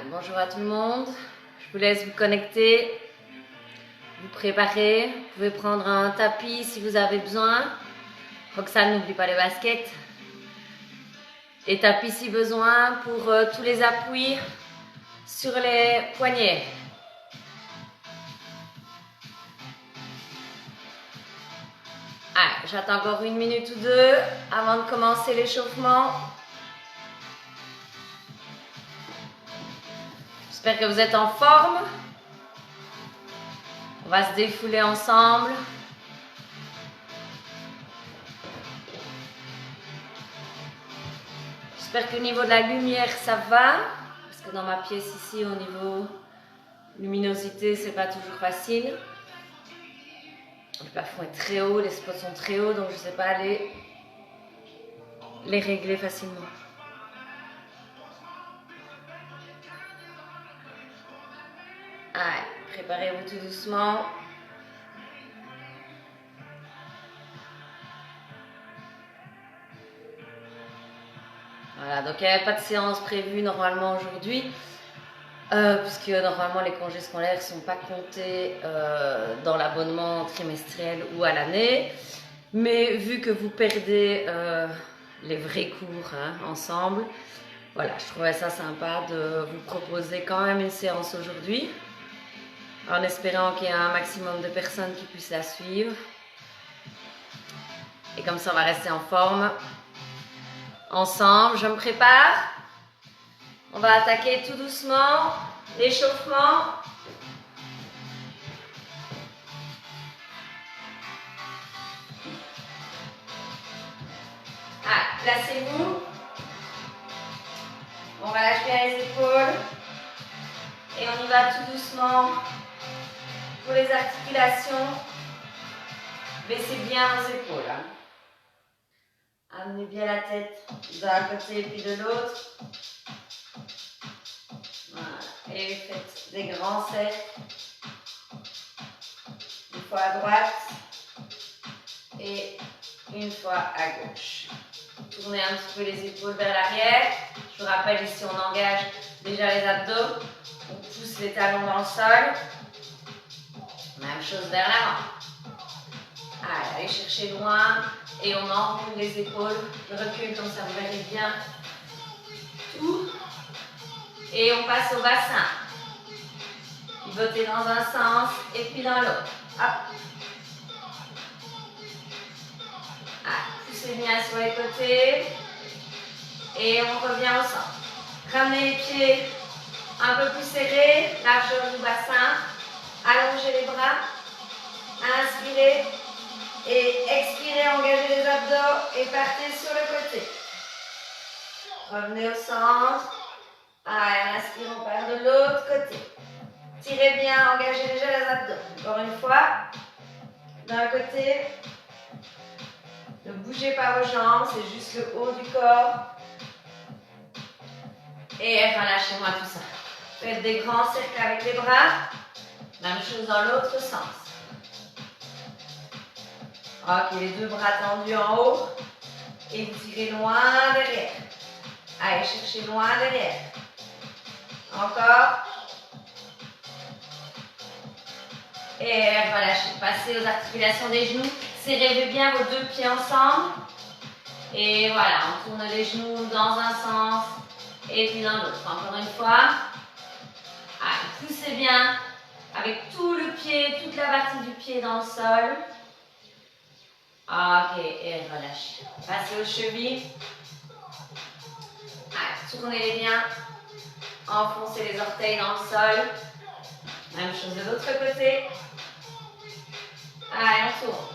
Bonjour à tout le monde, je vous laisse vous connecter, vous préparer, vous pouvez prendre un tapis si vous avez besoin. Roxane, n'oublie pas les baskets. Et tapis si besoin pour tous les appuis sur les poignets. J'attends encore 1 minute ou 2 avant de commencer l'échauffement. J'espère que vous êtes en forme. On va se défouler ensemble. J'espère qu'au niveau de la lumière ça va. Parce que dans ma pièce ici, au niveau luminosité, c'est pas toujours facile. Le plafond est très haut, les spots sont très hauts, donc je ne sais pas les régler facilement. Préparez-vous tout doucement. Voilà, donc il n'y avait pas de séance prévue normalement aujourd'hui, puisque normalement les congés scolaires ne sont pas comptés dans l'abonnement trimestriel ou à l'année. Mais vu que vous perdez les vrais cours ensemble, voilà, je trouvais ça sympa de vous proposer quand même une séance aujourd'hui, en espérant qu'il y ait un maximum de personnes qui puissent la suivre. Et comme ça, on va rester en forme. Ensemble, je me prépare. On va attaquer tout doucement l'échauffement. Placez-vous. On relâche bien les épaules. Et on y va tout doucement. Pour les articulations, baissez bien vos épaules. Amenez bien la tête d'un côté et puis de l'autre. Voilà. Et faites des grands cercles. Une fois à droite et une fois à gauche. Tournez un petit peu les épaules vers l'arrière. Je vous rappelle ici on engage déjà les abdos. On pousse les talons dans le sol. Même chose vers l'avant. Allez chercher loin. Et on enroule les épaules, je recule comme ça, vous verrez bien tout. Et on passe au bassin. Pivotez dans un sens et puis dans l'autre. Hop. Poussez bien sur les côtés. Et on revient au centre. Ramenez les pieds un peu plus serrés, largeur du bassin. Allongez les bras. Inspirez. Et expirez, engagez les abdos et partez sur le côté. Revenez au centre. Inspirez, on part de l'autre côté. Tirez bien, engagez déjà les abdos. Encore une fois. D'un côté. Ne bougez pas vos jambes, c'est juste le haut du corps. Et relâchez-moi tout ça. Faites des grands cercles avec les bras. Même chose dans l'autre sens. Ok, les deux bras tendus en haut. Et vous tirez loin derrière. Allez, cherchez loin derrière. Encore. Et relâchez. Passez aux articulations des genoux. Serrez bien vos deux pieds ensemble. Et voilà, on tourne les genoux dans un sens et puis dans l'autre. Encore une fois. Allez, poussez bien avec tout le pied, toute la partie du pied dans le sol. Ok, et relâchez. Passez aux chevilles. Tournez-les bien. Enfoncez les orteils dans le sol. Même chose de l'autre côté. Allez, on tourne.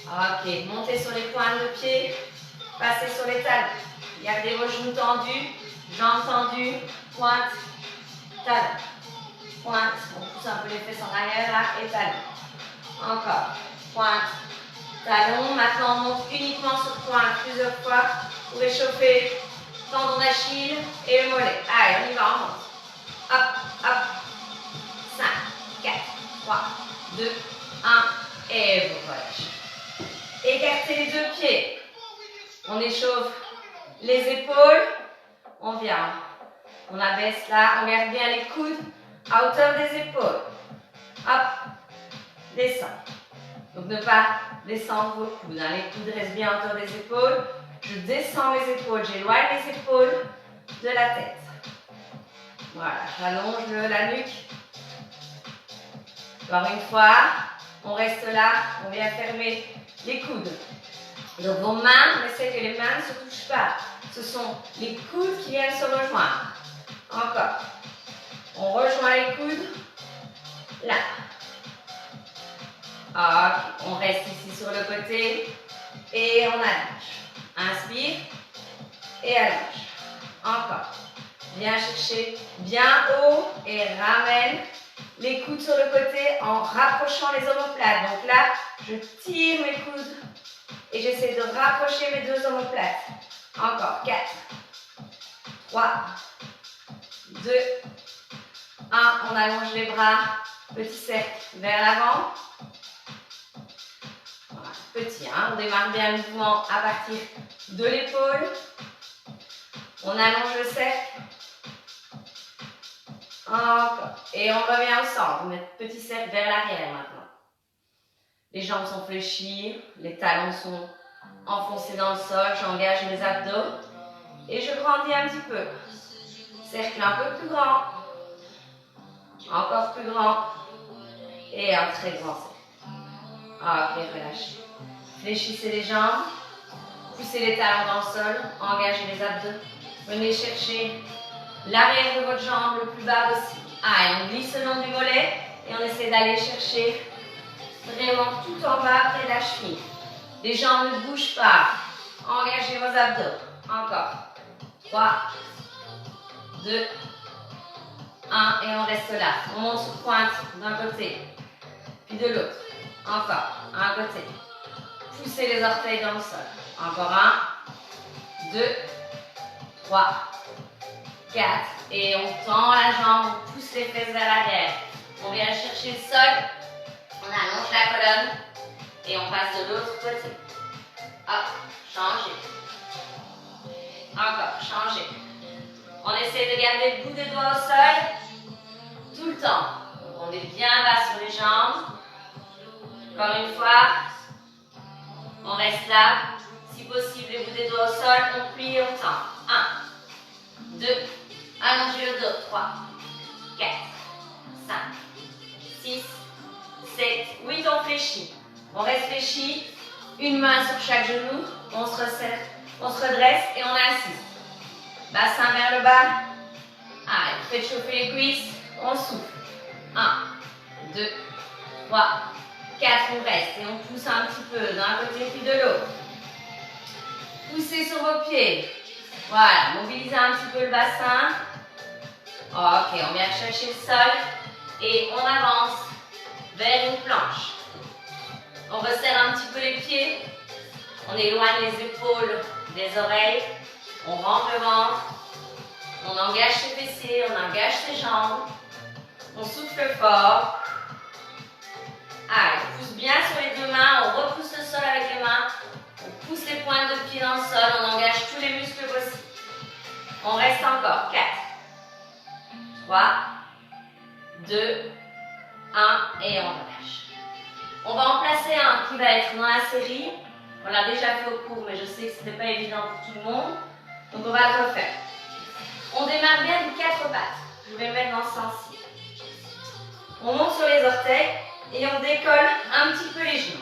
Ok, montez sur les pointes de pied. Passez sur les talons. Gardez vos genoux tendus. Jambes tendues. Pointe. Talons. Pointe. On pousse un peu les fesses en arrière là. Et talons. Encore. Pointe, talon. Maintenant, on monte uniquement sur pointe plusieurs fois pour échauffer tendon d'Achille et le mollet. Allez, on y va, on monte. Hop, hop. 5, 4, 3, 2, 1. Et vous relâchez. Écartez les deux pieds. On échauffe les épaules. on vient. On abaisse là, on garde bien les coudes à hauteur des épaules. Hop, descend. Donc ne pas descendre vos coudes. Hein. Les coudes restent bien à hauteur des épaules. Je descends les épaules, j'éloigne les épaules de la tête. Voilà, j'allonge la nuque. Encore une fois, on reste là, on vient fermer les coudes. Donc vos mains, on essaie que les mains ne se touchent pas. Ce sont les coudes qui viennent se rejoindre. Encore. On rejoint les coudes. Là. Ok, on reste ici sur le côté. Et on allonge. Inspire. Et allonge. Encore. Viens chercher bien haut et ramène les coudes sur le côté en rapprochant les omoplates. Donc là, je tire mes coudes et j'essaie de rapprocher mes deux omoplates. Encore. 4, 3, 2, 1. On allonge les bras. Petit cercle vers l'avant. Voilà, petit. Hein. On démarre bien le mouvement à partir de l'épaule. On allonge le cercle. Encore. Et on revient au centre. On met le petit cercle vers l'arrière maintenant. Les jambes sont fléchies. Les talons sont enfoncés dans le sol. J'engage mes abdos. Et je grandis un petit peu. Cercle un peu plus grand. Encore plus grand. Et un très grand cercle. Ok, relâchez. Fléchissez les jambes. Poussez les talons dans le sol. Engagez les abdos. Venez chercher l'arrière de votre jambe le plus bas possible. Et on glisse le long du mollet. Et on essaie d'aller chercher vraiment tout en bas près de la cheville. Les jambes ne bougent pas. Engagez vos abdos. Encore. 3, 2, 1. Et on reste là. On monte sur pointe d'un côté. Puis de l'autre. Encore. Un côté. Poussez les orteils dans le sol. Encore 1, 2, 3, 4. Et on tend la jambe, on pousse les fesses vers l'arrière. On vient chercher le sol. On allonge la colonne. Et on passe de l'autre côté. Hop, changez. Encore, changez. On essaie de garder le bout des doigts au sol. Tout le temps. On est bien bas sur les jambes. Encore une fois. On reste là. Si possible, les bouts des doigts au sol. On plie et on tend. 1, 2, allongez le dos. 3, 4, 5, 6, 7, 8. On fléchit. On reste fléchi. Une main sur chaque genou. On se resserre. On se redresse et on insiste. Bassin vers le bas. Allez, faites chauffer les cuisses. On souffle. 1, 2, 3, 4. On reste et on pousse un petit peu d'un côté puis de l'autre. Poussez sur vos pieds. Voilà, mobilisez un petit peu le bassin. Ok, on vient chercher le sol et on avance vers une planche. On resserre un petit peu les pieds. On éloigne les épaules des oreilles. On rentre le ventre. On engage ses fessiers, on engage ses jambes. On souffle fort. Allez, on pousse bien sur les deux mains. On repousse le sol avec les mains. On pousse les pointes de pied dans le sol. On engage tous les muscles possibles. On reste encore. 4, 3, 2, 1 et on relâche. On va en placer un qui va être dans la série. On l'a déjà fait au cours, mais je sais que ce n'était pas évident pour tout le monde. Donc on va le refaire. On démarre bien du 4 pattes. Je vais me mettre dans ce sens-ci. On monte sur les orteils et on décolle un petit peu les genoux.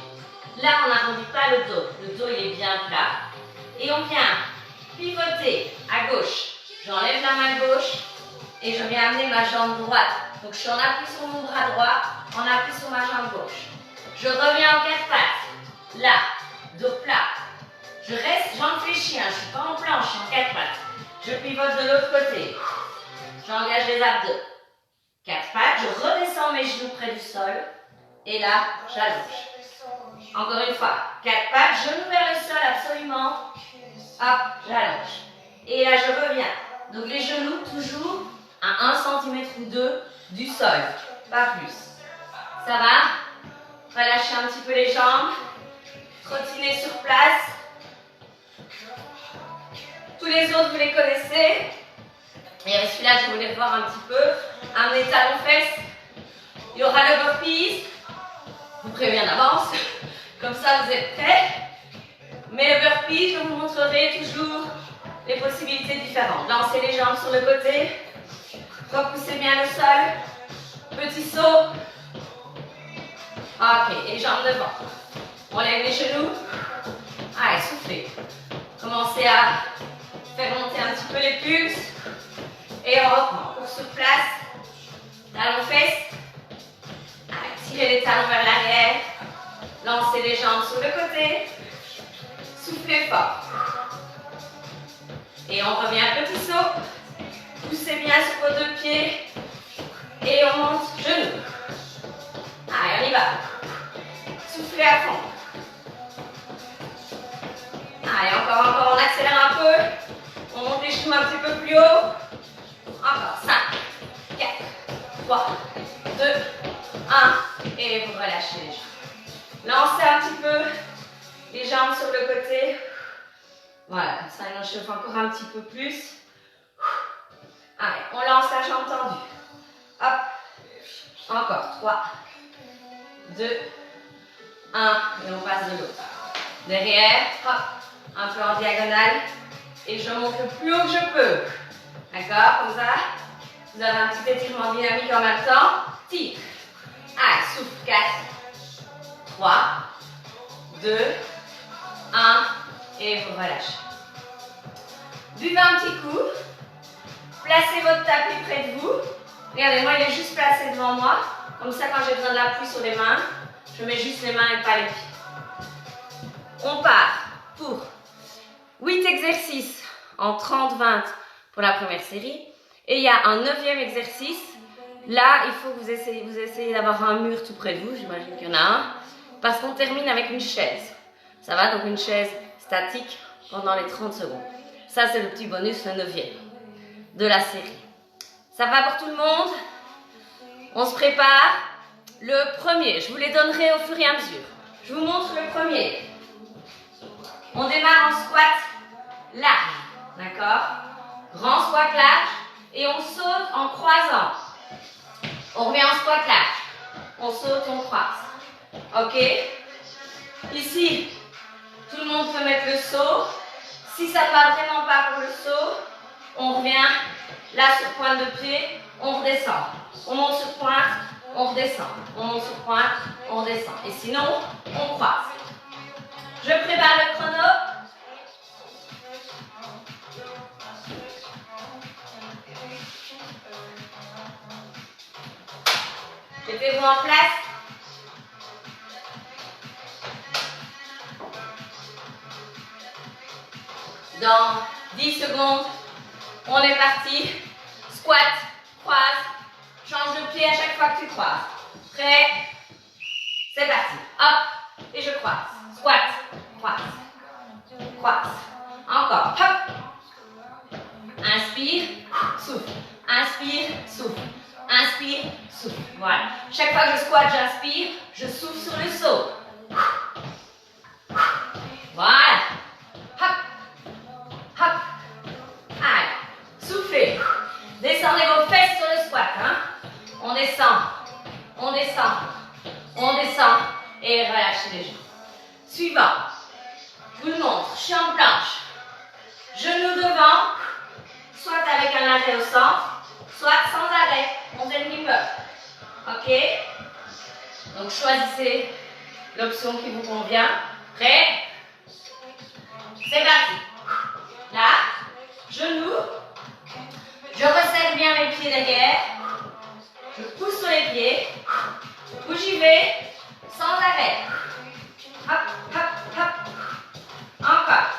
Là, on n'arrondit pas le dos. Le dos, il est bien plat. Et on vient pivoter à gauche. J'enlève la main gauche et je viens amener ma jambe droite. Donc je suis en appui sur mon bras droit, en appui sur ma jambe gauche. Je reviens en 4 pattes. Là, dos plat. Je reste, jambes fléchies, je ne suis pas en planche, je suis en 4 pattes. Je pivote de l'autre côté. J'engage les abdos. 4 pattes, je redescends mes genoux près du sol. Et là, j'allonge. Encore une fois, 4 pattes, genoux vers le sol absolument. Hop, j'allonge. Et là, je reviens. Donc les genoux toujours à 1 cm ou 2 du sol. Pas plus. Ça va? Relâchez un petit peu les jambes. Trottinez sur place. Tous les autres, vous les connaissez. Et celui-là, je voulais voir un petit peu. Amenez talons fesses. Il y aura le burpees. Je vous préviens d'avance. Comme ça, vous êtes prêts. Mais le burpee, je vous montrerai toujours les possibilités différentes. Lancez les jambes sur le côté. Repoussez bien le sol. Petit saut. Ok, et jambes devant. On lève les genoux. Allez, soufflez. Commencez à faire monter un petit peu les pulses. Et on reprend. Course sur place. Talons fesses. Allez, tirez les talons vers l'arrière. Lancez les jambes sur le côté. Soufflez fort. Et on revient petit saut. Poussez bien sur vos deux pieds. Et on monte genoux. Allez, on y va. Soufflez à fond. Allez, encore, on accélère un peu. On monte les genoux un petit peu plus haut. Encore, 5, 4, 3, 2, 1. Et vous relâchez les jambes. Lancez un petit peu les jambes sur le côté. Voilà, comme ça, on chauffe encore un petit peu plus. Allez, on lance la jambe tendue. Hop. Encore, 3, 2, 1. Et on passe de l'autre. Derrière, hop, un peu en diagonale. Et je monte le plus haut que je peux. D'accord, comme ça. Vous avez un petit étirement dynamique en même temps. Tire. Allez, souffle. 4, 3, 2, 1. Et vous relâchez. Buvez un petit coup. Placez votre tapis près de vous. Regardez, moi, il est juste placé devant moi. Comme ça, quand j'ai besoin d'appui sur les mains, je mets juste les mains et pas les pieds. On part pour 8 exercices en 30-20 pour la première série. Et il y a un 9e exercice. Là, il faut que vous essayez d'avoir un mur tout près de vous. J'imagine qu'il y en a un. Parce qu'on termine avec une chaise. Ça va? Donc une chaise statique pendant les 30 secondes. Ça, c'est le petit bonus, le 9e de la série. Ça va pour tout le monde? On se prépare. Le premier, je vous les donnerai au fur et à mesure. Je vous montre le premier. On démarre en squat large. D'accord? Grand squat large. Et on saute en croisant. On remet en squat large. On saute, on croise. Ok? Ici, tout le monde peut mettre le saut. Si ça ne va vraiment pas pour le saut, on revient là sur pointe de pied, on redescend. On monte sur pointe, on redescend. On monte sur pointe, on redescend. Et sinon, on croise. Je prépare le chrono. Mettez-vous en place. Dans 10 secondes, on est parti. Squat, croise, change de pied à chaque fois que tu croises. Prêt? C'est parti. Hop, et je croise. Squat, croise, croise. Encore, hop. Inspire, souffle. Inspire, souffle. Inspire, souffle. Voilà. Chaque fois que je squatte, j'inspire, je souffle sur le saut. Voilà. Hop. Hop. Allez. Soufflez. Descendez vos fesses sur le squat. Hein. On descend. On descend. On descend. Et relâchez les jambes. Suivant. Je vous le montre. Je suis en planche. Genoux devant. Soit avec un arrêt au centre, soit sans arrêt. On fait une up. Ok? Donc choisissez l'option qui vous convient. Prêt? C'est parti. Là, genoux. Je resserre bien mes pieds derrière. Je pousse sur les pieds. Où j'y vais? Sans arrêt. Hop, hop, hop. Encore.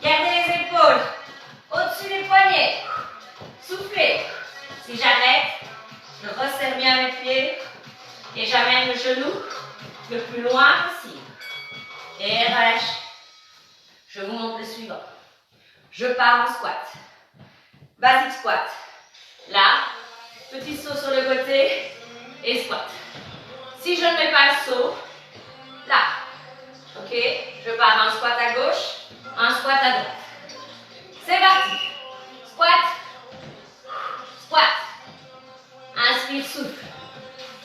Gardez les épaules au-dessus des poignets. Soufflez. Si j'arrête, je resserre bien mes pieds et j'amène le genou le plus loin possible. Et relâche. Je vous montre le suivant. Je pars en squat. Basic squat. Là, petit saut sur le côté et squat. Si je ne mets pas le saut, là. Ok? Je pars en squat à gauche, un squat à droite. Inspire, souffle.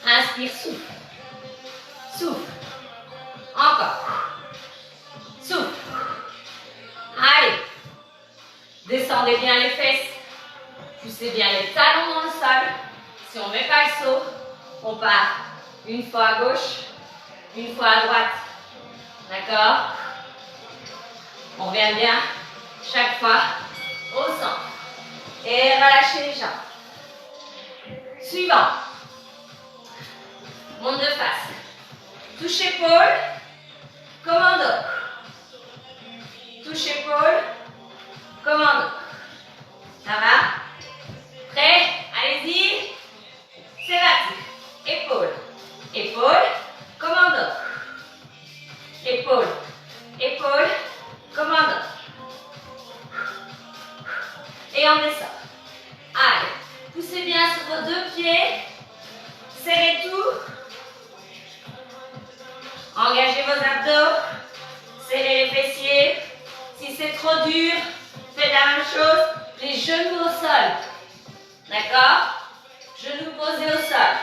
Inspire, souffle. Souffle. Encore. Souffle. Allez. Descendez bien les fesses. Poussez bien les talons dans le sol. Si on ne met pas le saut, on part une fois à gauche, une fois à droite. D'accord? On revient bien chaque fois au centre. Et relâchez les jambes. Suivant. Monte de face. Touche épaule. Commando. Touche épaule. Commando. Ça va? Prêt? Allez-y. C'est parti. Épaule. Épaule. Commando. Épaule. Épaule. Commando. Et on descend. Allez. Poussez bien sur vos deux pieds. Serrez tout. Engagez vos abdos. Serrez les fessiers. Si c'est trop dur, faites la même chose. Les genoux au sol. D'accord? Genoux posés au sol.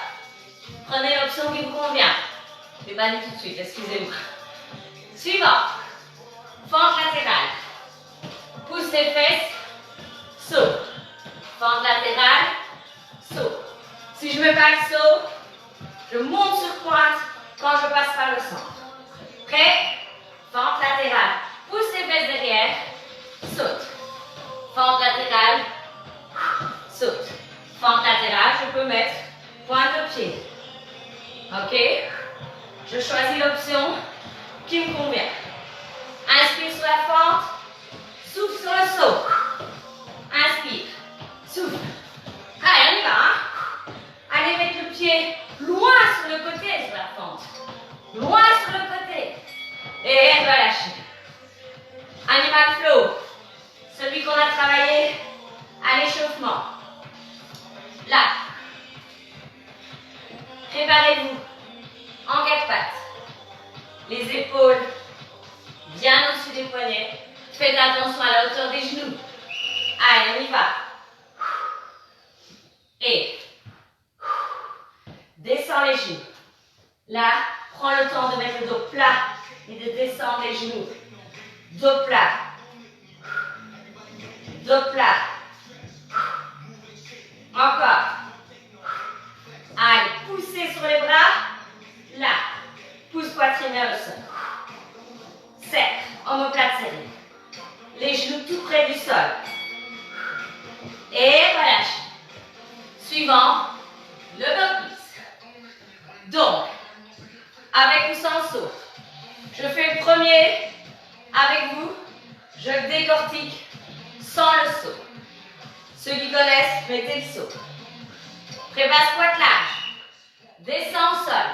Prenez l'option qui vous convient. Je vais pas tout de suite, excusez-moi. Suivant. Fente latérale. Pousse les fesses. Saut. Fente latérale. Saut. Si je ne mets pas le saut, je monte sur pointe quand je passe par le centre. Prêt? Fente latérale. Pousse les fesses derrière. Saute. Fente latérale. Saute. Fente latérale, je peux mettre pointe de pied. Ok? Je choisis l'option qui me convient. Inspire sur la fente. Souffle sur le saut. Inspire. Souffle. Allez, on y va. Hein? Allez mettre le pied loin sur le côté sur la fente. Loin sur le côté. Et relâchez. Animal flow. Celui qu'on a travaillé à l'échauffement. Là. Préparez-vous. En quatre pattes. Les épaules bien au-dessus des poignets. Faites attention à la hauteur des genoux. Allez, on y va. Et descends les genoux. Là, prends le temps de mettre le dos plat et de descendre les genoux. Dos plat. Dos plat. Encore. Allez, poussez sur les bras. Là. Pousse poitrine vers le sol. Serre. Omoplate serrée. Les genoux tout près du sol. Et relâche. Suivant. Le burpees. Donc, avec ou sans saut. Je fais le premier. Avec vous. Je le décortique sans le saut. Ceux qui connaissent, mettez le saut. Prépare squat large. Descends au sol.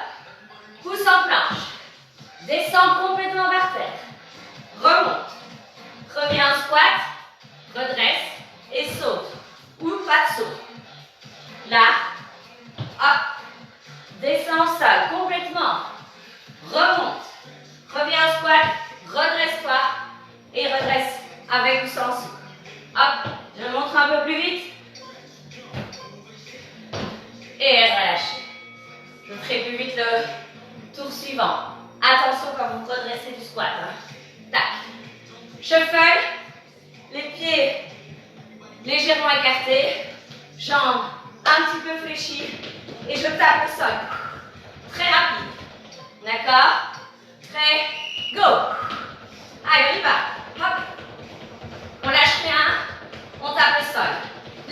Pousse en planche. Descends complètement par terre. Remonte. Reviens en squat. Redresse. Et saute. Ou pas de saut. Là. Hop. Descends au sol complètement. Remonte. Reviens en squat. Redresse-toi. Et redresse avec ou sans saut. Hop. Je montre un peu plus vite. Et relâchez. Je ferai plus vite le tour suivant. Attention quand vous redressez du squat. Hein. Tac. Shuffle. Les pieds légèrement écartés. Jambes un petit peu fléchies. Et je tape le sol. Très rapide. D'accord? Prêt? Go! Allez, on y va. Hop. On lâche rien. On tape le sol.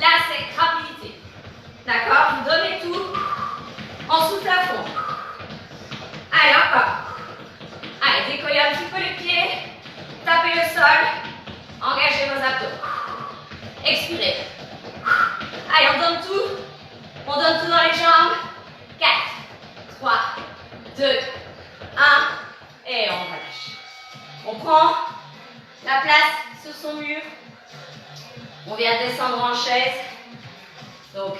Là, c'est rapidité. D'accord? Vous donnez tout. On souffle à fond. Allez, encore. Allez, décollez un petit peu les pieds. Tapez le sol. Engagez vos abdos. Expirez. Allez, on donne tout. On donne tout dans les jambes. 4, 3, 2, 1. Et on relâche. On prend la place sur son mur. On vient descendre en chaise. Donc,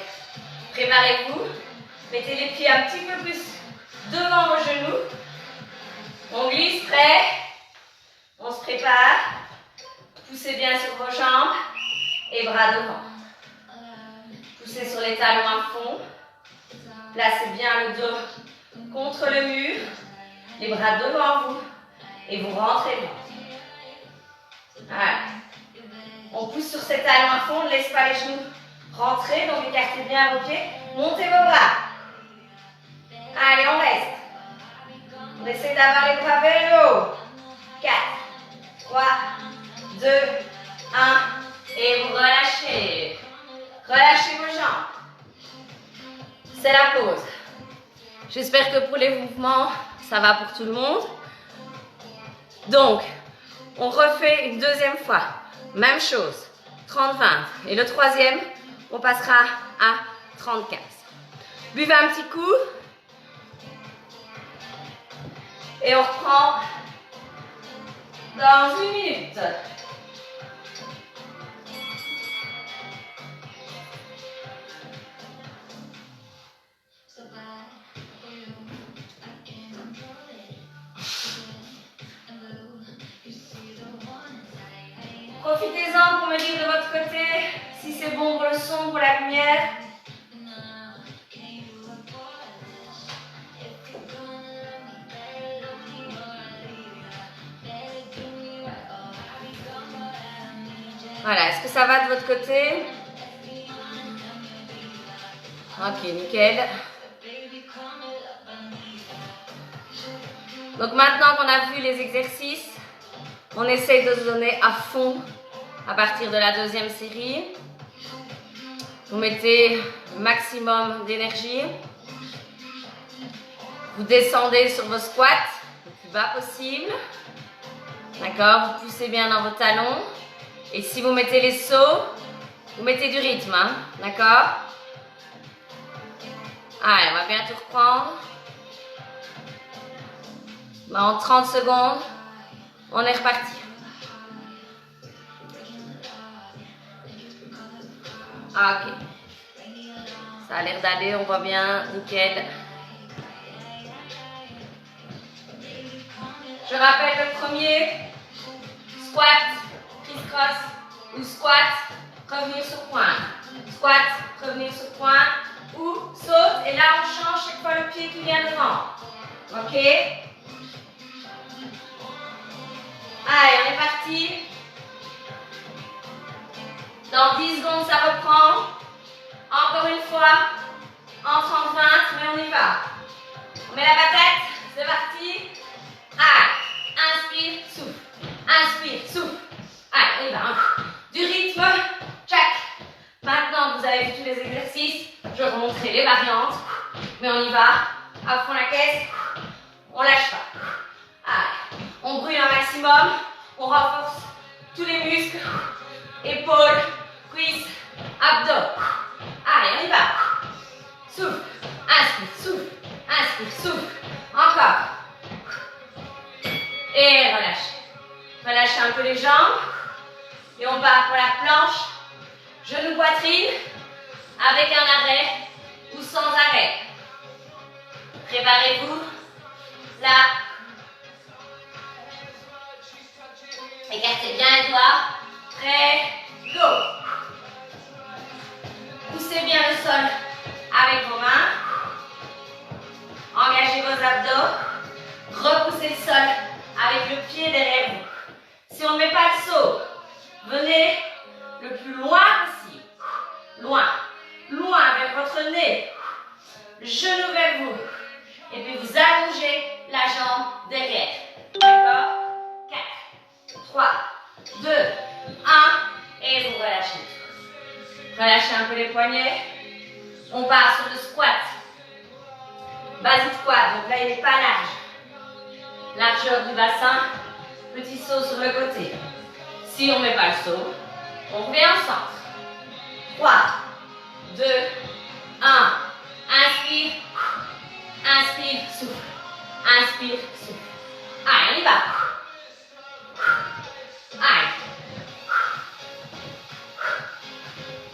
préparez-vous. Mettez les pieds un petit peu plus devant vos genoux. On glisse, prêt. On se prépare. Poussez bien sur vos jambes et bras devant. Poussez sur les talons à fond. Placez bien le dos contre le mur, les bras devant vous et vous rentrez bien. Voilà. On pousse sur ces talons à fond, on ne laisse pas les genoux rentrer, donc écartez bien vos pieds, montez vos bras. Allez, on reste. On essaie d'avoir les bras vers le haut. 4, 3, 2, 1, et vous relâchez. Relâchez vos jambes. C'est la pause. J'espère que pour les mouvements, ça va pour tout le monde. Donc, on refait une deuxième fois. Même chose, 30-20. Et le troisième, on passera à 30-15. Buvez un petit coup. Et on reprend dans 1 minute. Profitez-en pour me dire de votre côté si c'est bon pour le son, pour la lumière. Voilà, est-ce que ça va de votre côté? Ok, nickel. Donc maintenant qu'on a vu les exercices, on essaye de se donner à fond à partir de la deuxième série. Vous mettez le maximum d'énergie. Vous descendez sur vos squats le plus bas possible. D'accord? Vous poussez bien dans vos talons. Et si vous mettez les sauts, vous mettez du rythme. Hein? D'accord? Allez, on va bientôt reprendre. En 30 secondes, on est reparti. Ah, ok. Ça a l'air d'aller, on voit bien, nickel. Je rappelle le premier, squat, criss-cross ou squat, revenir sur point. Squat, revenir sur point ou saute et là on change chaque fois le pied qui vient devant. Ok? Allez, on est parti. Dans 10 secondes, ça reprend. Encore une fois, en 30-20, mais on y va. On met la patate, c'est parti. Allez, inspire, souffle. Inspire, souffle. Allez, on y va. Du rythme, tchac. Maintenant, vous avez vu tous les exercices. Je remonterai les variantes. Mais on y va. À fond la caisse. On lâche pas. Allez, on brûle un maximum. On renforce tous les muscles. Épaules, cuisses, abdos. Allez, on y va. Souffle. Inspire, souffle. Inspire, souffle. Encore. Et relâchez. Relâchez un peu les jambes. Et on part pour la planche. Genou poitrine. Avec un arrêt ou sans arrêt. Préparez-vous. Là. Écartez bien les doigts. Prêt. Go. Poussez bien le sol avec vos mains. Engagez vos abdos. Repoussez le sol avec le pied derrière vous. Si on ne met pas le saut, venez le plus loin possible. Loin. Loin vers votre nez. Genou vers vous. Et puis vous allongez la jambe derrière. D'accord? 4, 3, 2, 1. Et vous relâchez. Relâchez un peu les poignets. On part sur le squat. Basic squat. Donc là, il n'est pas large. Largeur du bassin. Petit saut sur le côté. Si on ne met pas le saut, on revient au centre. 3, 2, 1. Inspire. Inspire, souffle. Inspire, souffle. Allez, on y va. Allez.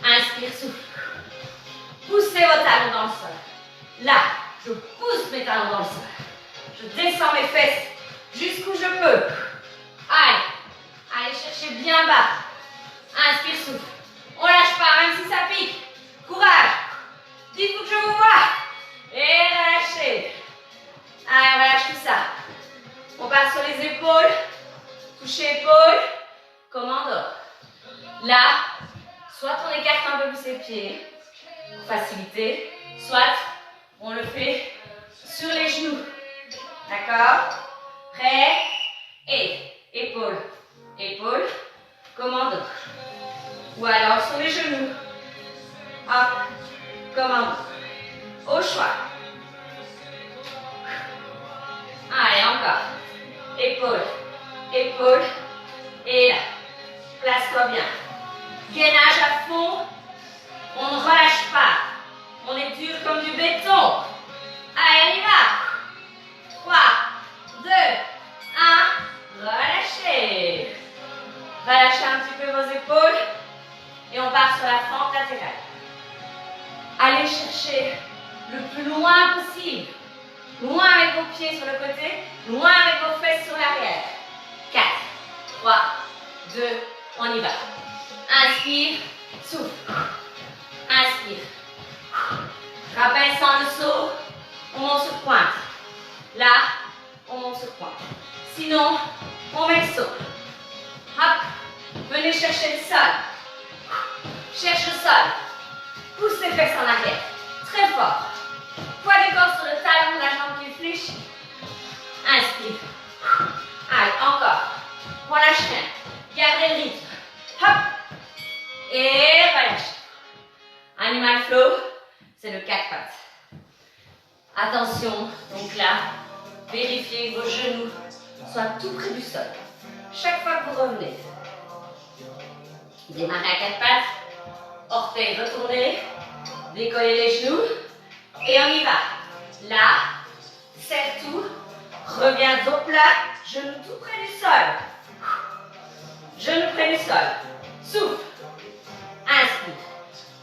Inspire, souffle. Poussez vos talons dans le sol. Là, je pousse mes talons dans le sol. Je descends mes fesses jusqu'où je peux. Allez. Allez chercher bien bas. Inspire, souffle. On lâche pas, même si ça pique. Courage. Dites-vous que je vous vois. Et pieds pour faciliter. Soit on le fait sur les genoux. D'accord? Prêt? Et épaule, épaule, commando. Ou alors sur les genoux. Hop, commando. Au choix. Allez, encore. Épaule, épaule. Et là. Place-toi bien. Gainage à fond. On ne relâche pas. On est dur comme du béton. Allez, on y va. 3, 2, 1. Relâchez. Relâchez un petit peu vos épaules. Et on part sur la fente latérale. Allez chercher le plus loin possible. Loin avec vos pieds sur le côté. Loin avec vos fesses sur l'arrière. 4, 3, 2, on y va. Inspire, souffle. Inspire. Rappel sans le saut, on monte sur pointe. Là, on monte sur pointe. Sinon, on met le saut. Hop, venez chercher le sol. Cherche le sol. Pousse les fesses en arrière. Très fort. Poids du corps sur le talon, la jambe qui fléchit. Inspire. Allez, encore. On lâche rien. Gardez le rythme. Hop. Et relâche. Animal flow, c'est le 4 pattes. Attention, donc là, vérifiez que vos genoux soient tout près du sol. Chaque fois que vous revenez. Démarrez à 4 pattes. Orteils retournés. Décollez les genoux. Et on y va. Là, serre tout. Reviens dos plat. Genoux tout près du sol. Genoux près du sol. Souffle. Inspire.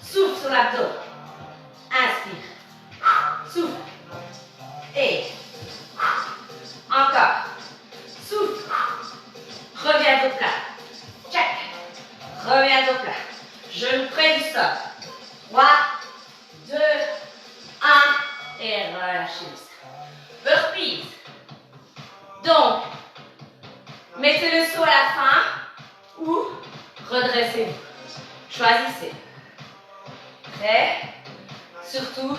Souffle sur l'abdos. Inspire. Souffle. Et. Encore. Souffle. Reviens dos plat. Check. Reviens dos plat. Genoux près du sol. 3, 2, 1. Et relâchez le sol. Burpees. Donc, mettez le saut à la fin ou redressez-vous. Choisissez. Prêt? Surtout,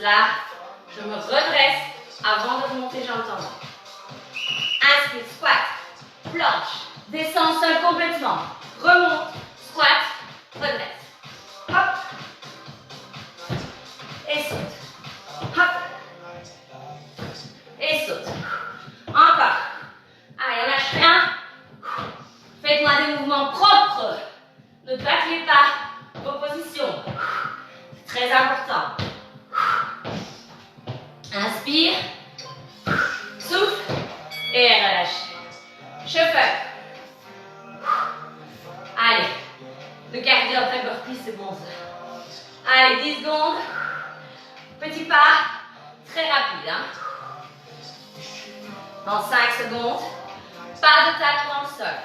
là, je me redresse avant de remonter jambes tendues. Inspire, squat, planche, descends au sol complètement. Remonte, squat, redresse. Hop. Et saute. Hop. Et saute. Encore. Allez, on lâche rien. Faites-moi des mouvements propres. Ne bâclez pas vos positions. C'est très important. Inspire. Souffle. Et relâche. Shuffle. Allez. Le garder en train de burpee, c'est bon ça. Allez, 10 secondes. Petit pas. Très rapide. Hein. Dans 5 secondes. Pas de tape dans le sol.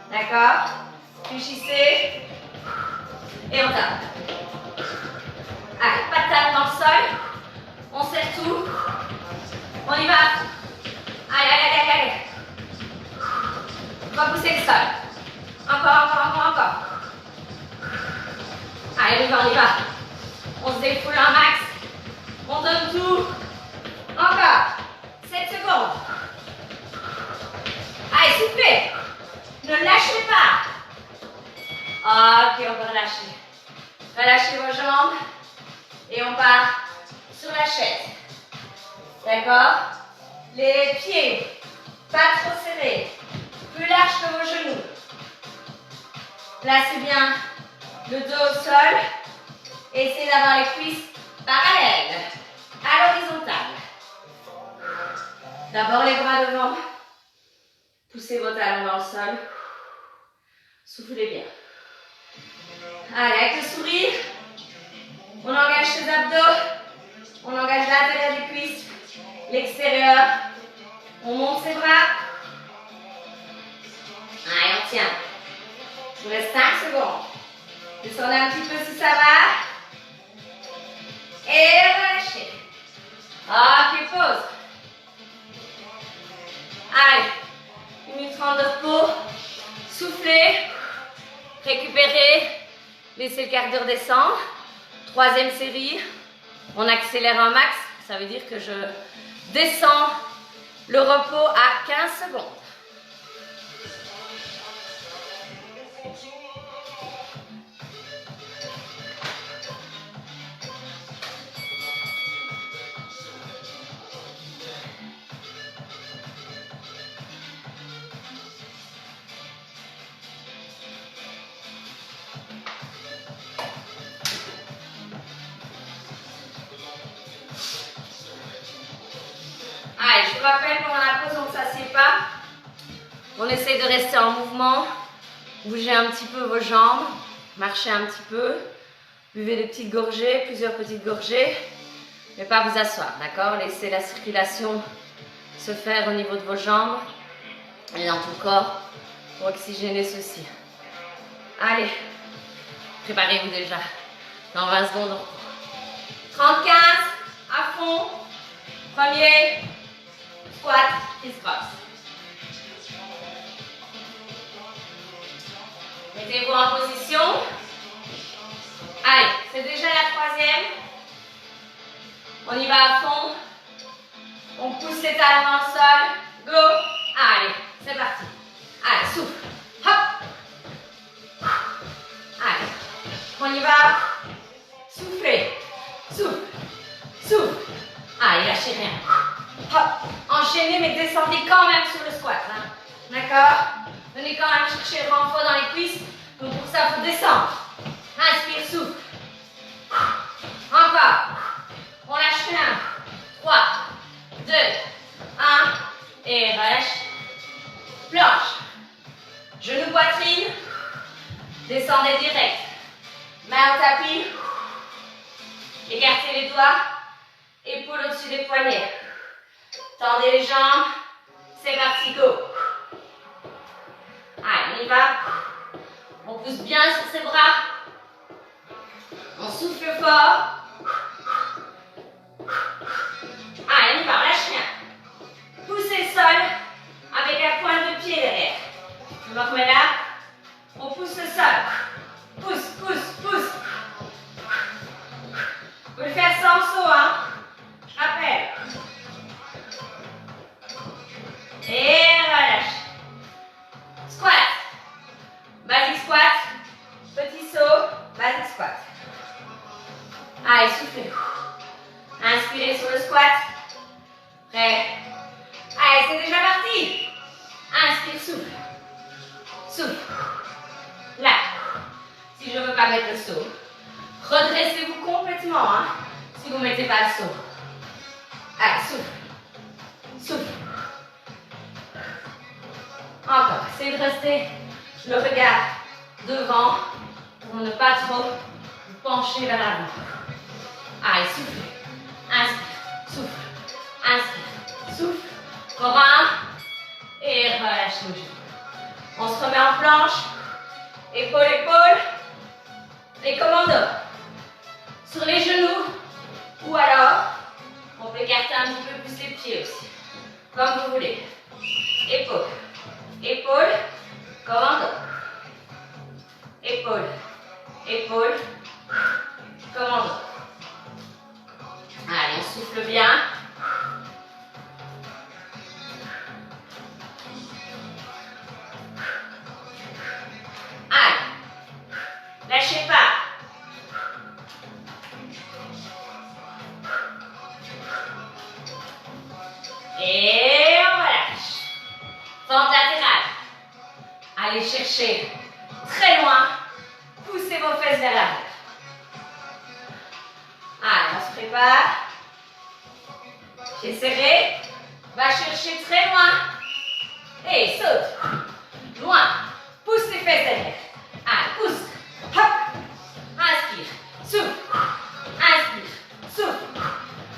D'accord? Fléchissez. Et on tape. Allez, pas de tape dans le sol. On serre tout. On y va. Allez, allez, allez, allez. Repoussez le sol. Encore. Allez, on y va. On se défoule un max. On donne tout. Encore. 7 secondes. Allez, soufflez. Ne lâchez pas. Ok, on peut relâcher. Relâchez vos jambes. Et on part sur la chaise. D'accord? Les pieds, pas trop serrés. Plus large que vos genoux. Placez bien le dos au sol. Et essayez d'avoir les cuisses parallèles à l'horizontale. D'abord les bras devant. Poussez vos talons dans le sol. Soufflez bien. Allez, avec le sourire, on engage ses abdos. On engage l'intérieur des cuisses, l'extérieur. On monte ses bras. Allez, on tient. Il vous reste 5 secondes. Descendez un petit peu si ça va. Et relâchez. Ok, pause. Allez, 1 minute 30 de repos. Soufflez. Récupérez les laisser le cardio redescendre. Troisième série, on accélère un max, ça veut dire que je descends le repos à 15 secondes. Allez, je vous rappelle pendant la pause, on ne s'assied pas. On essaie de rester en mouvement. Bougez un petit peu vos jambes. Marchez un petit peu. Buvez des petites gorgées, plusieurs petites gorgées. Mais pas vous asseoir, d'accord? Laissez la circulation se faire au niveau de vos jambes et dans tout le corps pour oxygéner ceci. Allez, préparez-vous déjà. Dans 20 secondes. 30-15, à fond. Premier. Squat, criss-cross. Mettez-vous en position. Allez, c'est déjà la troisième. On y va à fond. On pousse les talons dans le sol. Go. Allez, c'est parti. Allez, souffle. Hop. Allez, on y va. Soufflez. Souffle. Souffle. Allez, lâchez rien. Hop. Enchaînez, mais descendez quand même sur le squat. Hein. D'accord? Venez quand même chercher le renfort dans les cuisses. Donc pour ça, il faut descendre. Inspire, souffle. Encore. On lâche rien. 3, 2, 1. Et relâche. Planche. Genou, poitrine. Descendez direct. Main au tapis. Écartez les doigts. Épaules au-dessus des poignets. Tendez les jambes. C'est parti, go. Allez, on y va. On pousse bien sur ses bras. On souffle fort. Allez, on y va, lâche rien. Poussez le sol avec la pointe de pied derrière. Je me remets là. On pousse le sol. Pousse, pousse, pousse. Vous pouvez le faire sans saut, hein. Je rappelle. Et relâche. Squat. Basic squat. Petit saut. Basic squat. Allez, soufflez. Inspirez sur le squat. Prêt. Allez, c'est déjà parti. Inspire, souffle. Souffle. Là. Si je ne veux pas mettre le saut. Redressez-vous complètement, hein, si vous ne mettez pas le saut. Allez, souffle. Souffle. Encore. Essayez de rester le regard devant pour ne pas trop vous pencher vers l'avant. Allez, souffle. Inspire. Souffle. Inspire. Souffle. Encore un. Et relâche le genou. On se remet en planche. Épaule, épaule. Les commandos. Sur les genoux. Ou alors, on peut écarter un petit peu plus les pieds aussi. Comme vous voulez. Épaule. Épaule. Commando. Épaule. Épaule. Commando. Allez, on souffle bien. Allez. Lâchez pas. Et on relâche. Fente latérale. Allez chercher très loin. Poussez vos fesses vers l'arrière. Allez, on se prépare. Pieds serrés. Va chercher très loin. Et saute. Loin. Pousse les fesses derrière. Allez, pousse. Hop. Inspire. Souffle. Inspire. Souffle.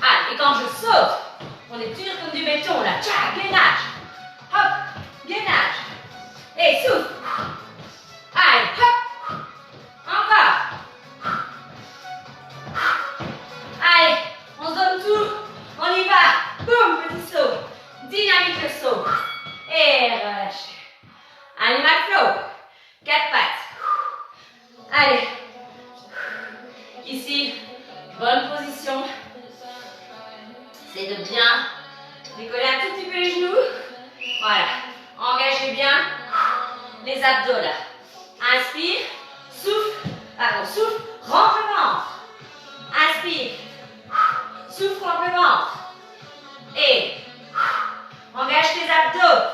Allez, et quand je saute, on est dur comme du béton là. Tcha, gainage. Hop. Gainage. Et souffle. Allez, hop. Encore. Allez, on se donne tout. On y va. Boum, petit saut. Dynamique le saut. Et relâchez. Animal flow. 4 pattes. Allez, bonne position, c'est de bien décoller un tout petit peu les genoux. Voilà. Engagez bien les abdos là. Inspire, souffle, souffle, rentre le ventre. Inspire, souffle, rentre le ventre. Et engage tes abdos.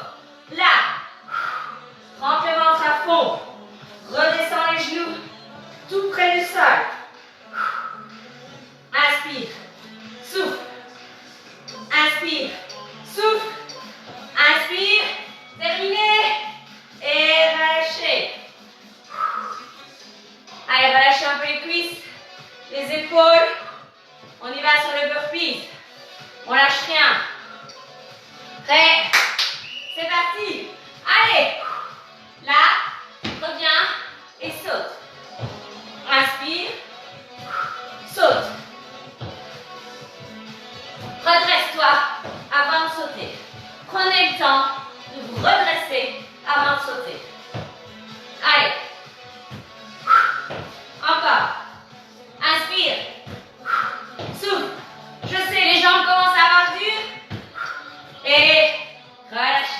Là, rentre le ventre à fond. Redescends les genoux tout près du sol. Inspire, souffle. Inspire, souffle. Inspire, terminé. Et relâchez. Allez, relâchez un peu les cuisses, les épaules. On y va sur le burpee. On lâche rien. Prêt? C'est parti. Allez. Là, reviens et saute. Inspire. Saute. Redresse-toi avant de sauter. Prenez le temps de vous redresser avant de sauter. Allez. Encore. Inspire. Souffle. Je sais, les jambes commencent à avoir dur. Et relâche.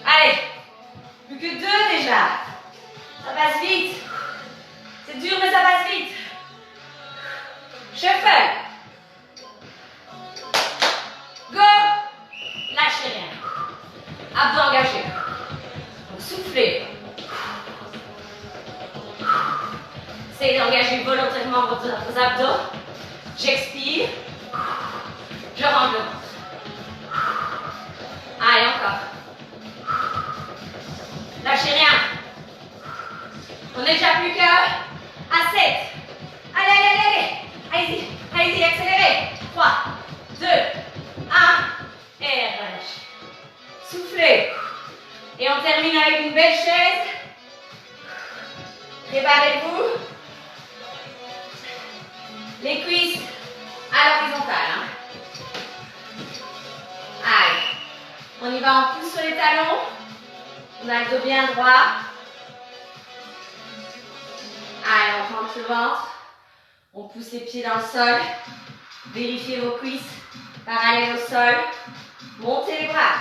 Allez. Plus que 2 déjà. Ça passe vite. C'est dur, mais ça passe vite. Shuffle. Go. Lâchez rien. Abdos engagés. Donc soufflez. Essayez d'engager volontairement vos abdos. J'expire. Je rentre le ventre. Allez, encore. Lâchez rien. On n'est déjà plus qu'à 7. Allez, allez, allez, allez. Allez-y, allez-y, accélérez. 3, 2, 1. Et relâchez. Soufflez. Et on termine avec une belle chaise. Préparez-vous. Les cuisses à l'horizontale. Hein. Allez. On y va, on pousse sur les talons. On a le dos bien droit. Allez, on rentre le ventre. On pousse les pieds dans le sol. Vérifiez vos cuisses parallèles au sol. Montez les bras.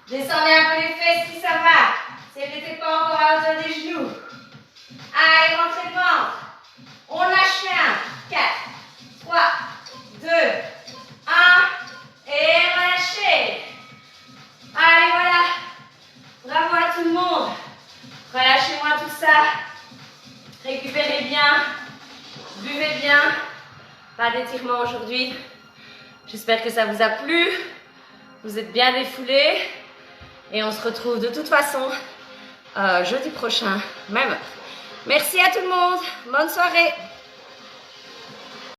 Descendez un peu les fesses si ça va. Si elles n'étaient pas encore à hauteur des genoux. Allez, rentrez le ventre. On lâche rien. 4, 3, 2, 1. Et relâchez. Allez, voilà. Bravo à tout le monde. Relâchez-moi tout ça. Récupérez bien. Buvez bien. Pas d'étirement aujourd'hui. J'espère que ça vous a plu. Vous êtes bien défoulés. Et on se retrouve de toute façon jeudi prochain, même heure. Merci à tout le monde. Bonne soirée.